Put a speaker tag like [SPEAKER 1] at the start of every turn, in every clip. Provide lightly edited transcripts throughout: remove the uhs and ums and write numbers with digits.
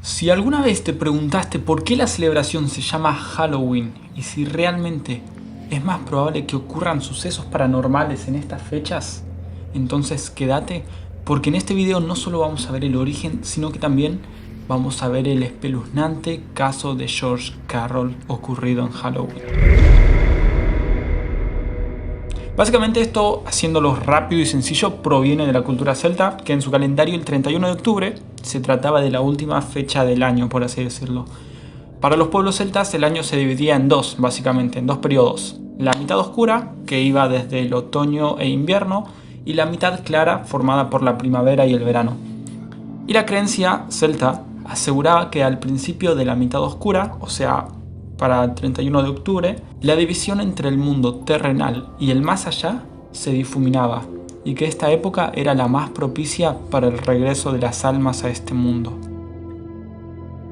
[SPEAKER 1] Si alguna vez te preguntaste por qué la celebración se llama Halloween y si realmente es más probable que ocurran sucesos paranormales en estas fechas, entonces quédate, porque en este video no solo vamos a ver el origen, sino que también vamos a ver el espeluznante caso de George Carroll ocurrido en Halloween. Básicamente esto, haciéndolo rápido y sencillo, proviene de la cultura celta, que en su calendario el 31 de octubre se trataba de la última fecha del año, por así decirlo. Para los pueblos celtas el año se dividía en dos, básicamente, en dos periodos. La mitad oscura, que iba desde el otoño e invierno, y la mitad clara, formada por la primavera y el verano. Y la creencia celta aseguraba que al principio de la mitad oscura, o sea, para el 31 de octubre, la división entre el mundo terrenal y el más allá se difuminaba, y que esta época era la más propicia para el regreso de las almas a este mundo.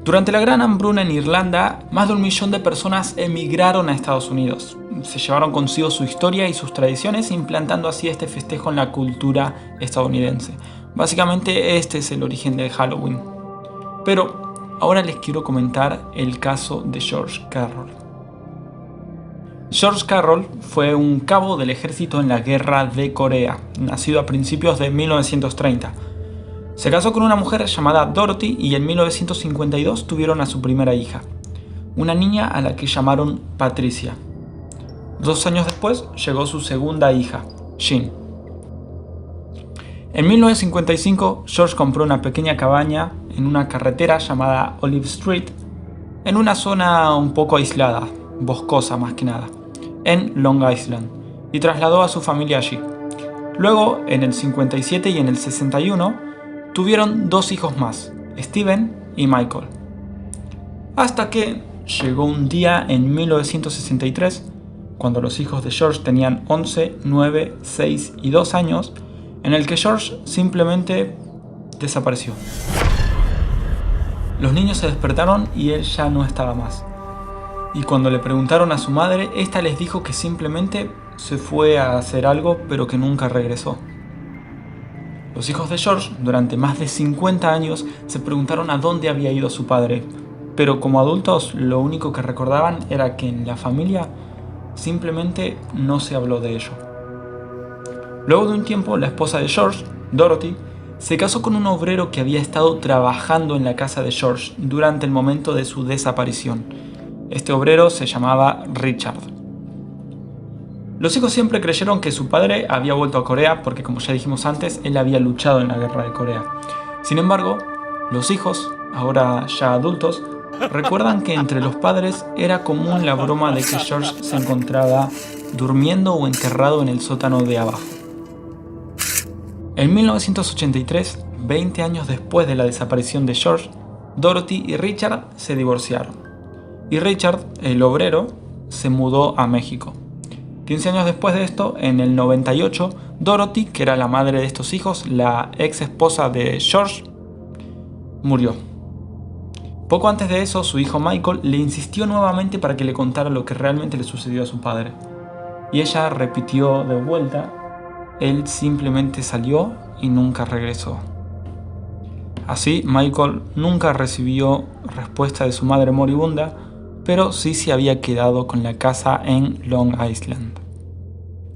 [SPEAKER 1] Durante la gran hambruna en Irlanda, más de 1 millón de personas emigraron a Estados Unidos. Se llevaron consigo su historia y sus tradiciones, implantando así este festejo en la cultura estadounidense. Básicamente este es el origen de Halloween. Pero ahora les quiero comentar el caso de George Carroll. George Carroll fue un cabo del ejército en la Guerra de Corea, nacido a principios de 1930. Se casó con una mujer llamada Dorothy y en 1952 tuvieron a su primera hija, una niña a la que llamaron Patricia. 2 años después llegó su segunda hija, Jean. En 1955, George compró una pequeña cabaña en una carretera llamada Olive Street, en una zona un poco aislada, boscosa más que nada, en Long Island, y trasladó a su familia allí. Luego, en el 57 y en el 61, tuvieron 2 hijos más, Steven y Michael. Hasta que llegó un día en 1963, cuando los hijos de George tenían 11, 9, 6 y 2 años, en el que George simplemente desapareció. Los niños se despertaron y él ya no estaba más. Y cuando le preguntaron a su madre, esta les dijo que simplemente se fue a hacer algo, pero que nunca regresó. Los hijos de George, durante más de 50 años, se preguntaron a dónde había ido su padre, pero como adultos lo único que recordaban era que en la familia simplemente no se habló de ello. Luego de un tiempo, la esposa de George, Dorothy, se casó con un obrero que había estado trabajando en la casa de George durante el momento de su desaparición. Este obrero se llamaba Richard. Los hijos siempre creyeron que su padre había vuelto a Corea porque, como ya dijimos antes, él había luchado en la guerra de Corea. Sin embargo, los hijos, ahora ya adultos, recuerdan que entre los padres era común la broma de que George se encontraba durmiendo o enterrado en el sótano de abajo. En 1983, 20 años después de la desaparición de George, Dorothy y Richard se divorciaron. Y Richard, el obrero, se mudó a México. 15 años después de esto, en el 98, Dorothy, que era la madre de estos hijos, la ex esposa de George, murió. Poco antes de eso, su hijo Michael le insistió nuevamente para que le contara lo que realmente le sucedió a su padre. Y ella repitió de vuelta. Él simplemente salió y nunca regresó. Así, Michael nunca recibió respuesta de su madre moribunda, pero sí se había quedado con la casa en Long Island.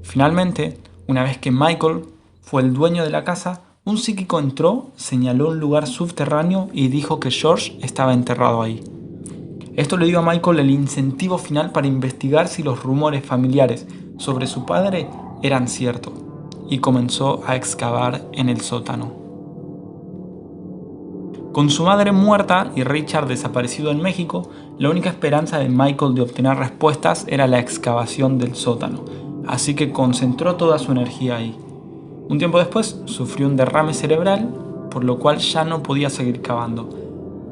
[SPEAKER 1] Finalmente, una vez que Michael fue el dueño de la casa, un psíquico entró, señaló un lugar subterráneo y dijo que George estaba enterrado ahí. Esto le dio a Michael el incentivo final para investigar si los rumores familiares sobre su padre eran ciertos, y comenzó a excavar en el sótano. Con su madre muerta y Richard desaparecido en México, la única esperanza de Michael de obtener respuestas era la excavación del sótano, así que concentró toda su energía ahí. Un tiempo después sufrió un derrame cerebral, por lo cual ya no podía seguir cavando.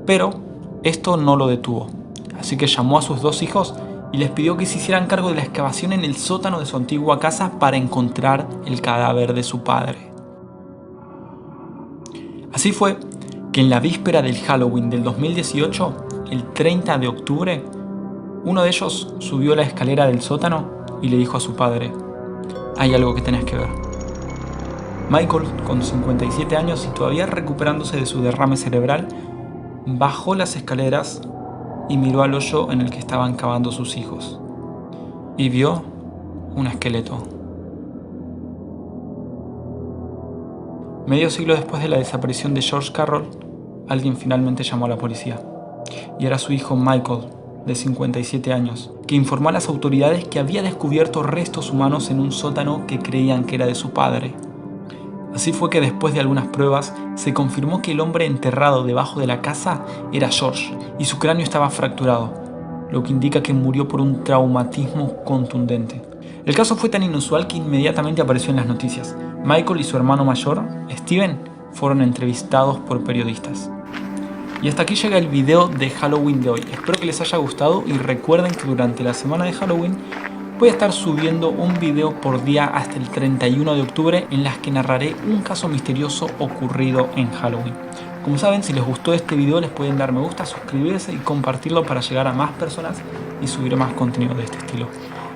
[SPEAKER 1] Pero esto no lo detuvo, así que llamó a sus 2 hijos y les pidió que se hicieran cargo de la excavación en el sótano de su antigua casa para encontrar el cadáver de su padre. Así fue que en la víspera del Halloween del 2018, el 30 de octubre, uno de ellos subió la escalera del sótano y le dijo a su padre: «Hay algo que tenés que ver». Michael, con 57 años y todavía recuperándose de su derrame cerebral, bajó las escaleras y miró al hoyo en el que estaban cavando sus hijos. Y vio un esqueleto. Medio siglo después de la desaparición de George Carroll, alguien finalmente llamó a la policía. Y era su hijo Michael, de 57 años, que informó a las autoridades que había descubierto restos humanos en un sótano que creían que era de su padre. Así fue que después de algunas pruebas, se confirmó que el hombre enterrado debajo de la casa era George, y su cráneo estaba fracturado, lo que indica que murió por un traumatismo contundente. El caso fue tan inusual que inmediatamente apareció en las noticias. Michael y su hermano mayor, Steven, fueron entrevistados por periodistas. Y hasta aquí llega el video de Halloween de hoy. Espero que les haya gustado y recuerden que durante la semana de Halloween voy a estar subiendo un video por día hasta el 31 de octubre en las que narraré un caso misterioso ocurrido en Halloween. Como saben, si les gustó este video les pueden dar me gusta, suscribirse y compartirlo para llegar a más personas y subir más contenido de este estilo.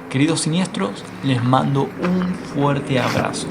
[SPEAKER 1] Queridos siniestros, les mando un fuerte abrazo.